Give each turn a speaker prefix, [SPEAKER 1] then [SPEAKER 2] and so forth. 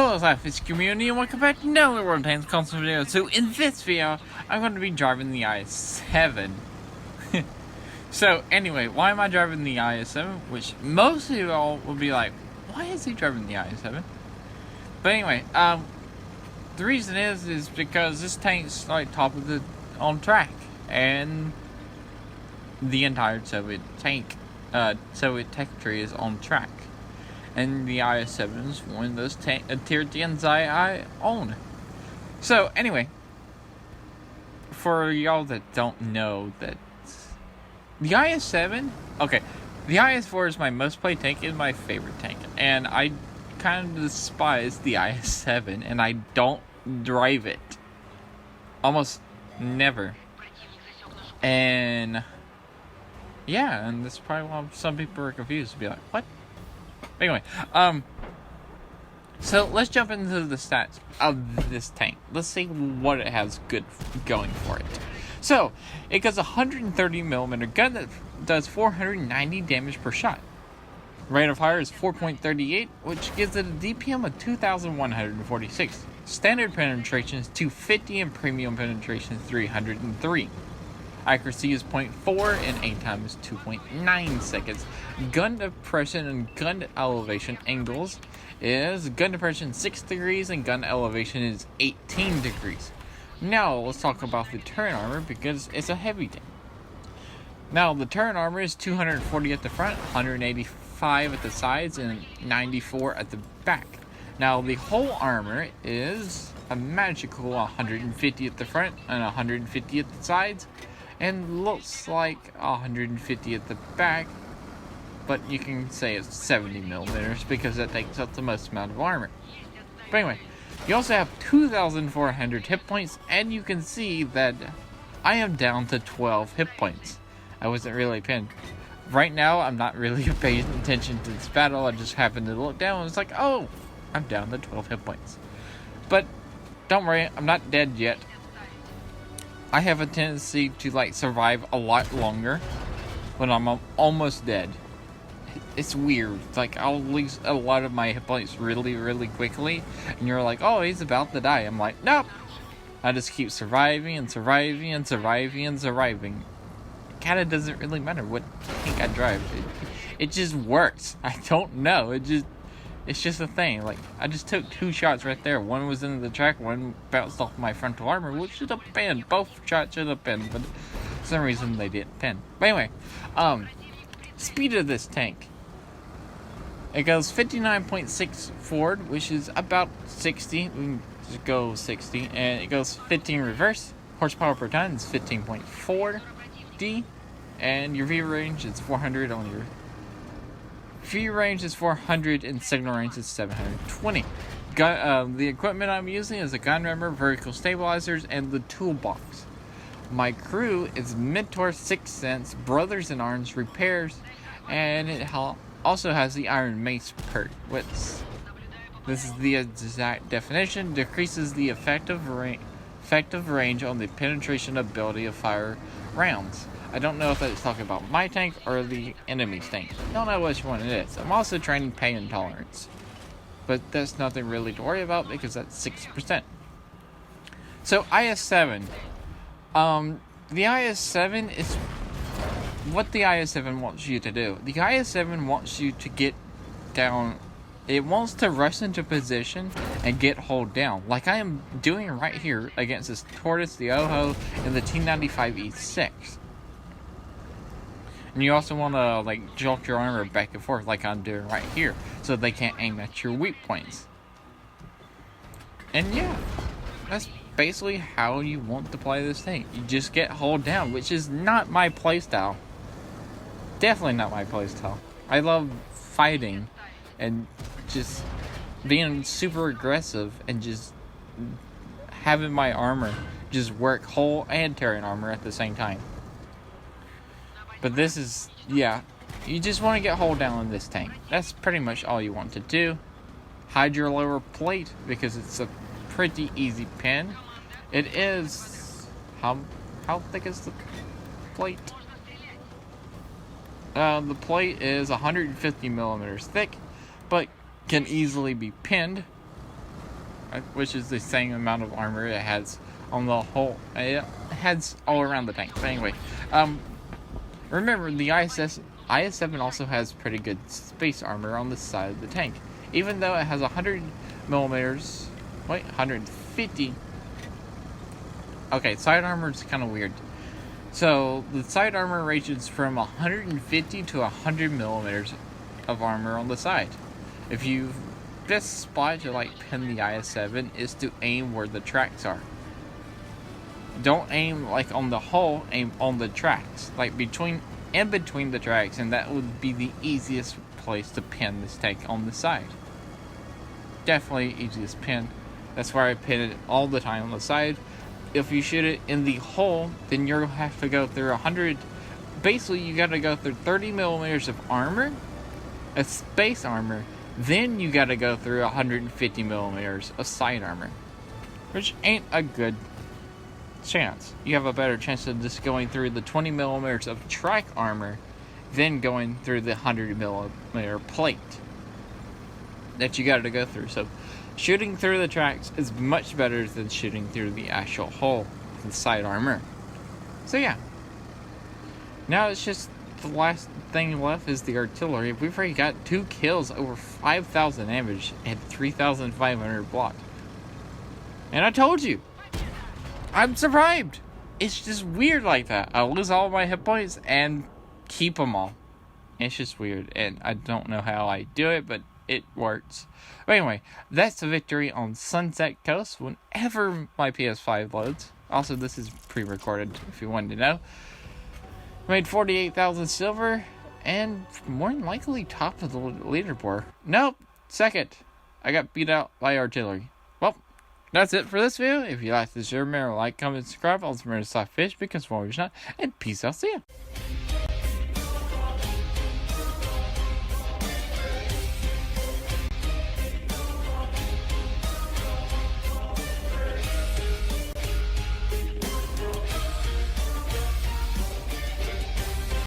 [SPEAKER 1] Hello SLAPAFISH community and welcome back to another World Tanks console video. So in this video, I'm going to be driving the IS-7. So anyway, why am I driving the IS-7? Which most of you all will be like, why is he driving the IS-7? But anyway, the reason is because this tank's like top of the on track, and the entire Soviet tank, Soviet tech tree is on track. And the IS-7 is one of those tier 10s I own. So anyway, for y'all that don't know, that the IS-7, okay, the IS-4 is my most played tank and my favorite tank, and I kind of despise the IS-7, and I don't drive it almost never. And yeah, and that's probably why some people are confused to be like, what? Anyway, so let's jump into the stats of this tank. Let's see what it has good going for it. So, it goes 130mm gun that does 490 damage per shot. Rate of fire is 4.38, which gives it a DPM of 2,146. Standard penetration is 250 and premium penetration is 303. Accuracy is 0.4 and aim time is 2.9 seconds. Gun depression and gun elevation angles is gun depression 6 degrees and gun elevation is 18 degrees. Now let's talk about the turret armor because it's a heavy tank. Now the turret armor is 240 at the front, 185 at the sides, and 94 at the back. Now the whole armor is a magical 150 at the front and 150 at the sides, and looks like 150 at the back, but you can say it's 70mm because that takes up the most amount of armor. But anyway, you also have 2,400 hit points, and you can see that I am down to 12 hit points. I wasn't really pinned. Right now, I'm not really paying attention to this battle. I just happened to look down and it's like, oh, I'm down to 12 hit points. But don't worry, I'm not dead yet. I have a tendency to like survive a lot longer when I'm almost dead. It's weird. Like, I'll lose a lot of my hit points really quickly, and you're like, oh, he's about to die. I'm like, nope. I just keep surviving and surviving and surviving and surviving. It kind of doesn't really matter what tank I drive. It just works. I don't know. It's just a thing. Like, I just took 2 shots right there. One was into the track, one bounced off my frontal armor, which should have pinned. Both shots should have pinned, but for some reason they didn't pin. But anyway, speed of this tank. It goes 59.6 forward, which is about 60. We can just go 60. And it goes 15 reverse. Horsepower per ton is 15.4 D. And your V range is 400 on your view range is 400 and signal range is 720. The equipment I'm using is a gun rammer, vertical stabilizers, and the toolbox. My crew is Mentor, 6th Sense, Brothers in Arms, Repairs, and it also has the Iron Mace perk. This is the exact definition. Decreases the effective range on the penetration ability of fire rounds. I don't know if that's talking about my tank or the enemy's tank. Don't know which one it is. I'm also training pain intolerance, but that's nothing really to worry about because that's 6%. So IS-7. The IS-7 is what the IS-7 wants you to do. The IS-7 wants you to get down. It wants to rush into position and get hold down, like I am doing right here against this Tortoise, the Oho, and the T95E6. And you also want to like jolt your armor back and forth like I'm doing right here, so they can't aim at your weak points. And yeah, that's basically how you want to play this thing. You just get hold down, which is not my playstyle. Definitely not my playstyle. I love fighting and just being super aggressive and just having my armor just work hull and terrain armor at the same time. But this is, yeah, you just want to get hold down in this tank. That's pretty much all you want to do. Hide your lower plate because it's a pretty easy pin. It is, how thick is the plate? The plate is 150 millimeters thick, but can easily be pinned. which is the same amount of armor it has on the whole. It has all around the tank. But anyway, remember the IS-7 also has pretty good space armor on the side of the tank, even though it has 100 millimeters. Wait, 150. Okay, side armor is kind of weird. So the side armor ranges from 150 to 100 millimeters of armor on the side. If you best spot to like pin the IS-7 is to aim where the tracks are. Don't aim like on the hull, aim on the tracks, like between the tracks, and that would be the easiest place to pin this tank on the side. Definitely easiest pin. That's where I pin it all the time on the side. If you shoot it in the hull, then you'll have to go through 100. Basically, you got to go through 30 millimeters of armor, a space armor. Then you got to go through 150 millimeters of side armor, which ain't a good chance. You have a better chance of just going through the 20 millimeters of track armor than going through the 100 millimeter plate that you got to go through. So shooting through the tracks is much better than shooting through the actual hull and side armor. So yeah, now it's just the last thing left is the artillery. We've already got 2 kills, over 5,000 damage, and 3,500 block. And I told you, I'm survived. It's just weird like that. I lose all my hit points and keep them all. It's just weird, and I don't know how I do it, but it works. But anyway, that's the victory on Sunset Coast whenever my PS5 loads. Also, this is pre-recorded if you wanted to know. Made 48,000 silver, and more than likely top of the leaderboard. Nope, second. I got beat out by artillery. Well, that's it for this video. If you like this video, remember to like, comment, subscribe. Also remember to SLAPAFISH because more is not. And peace out. See ya.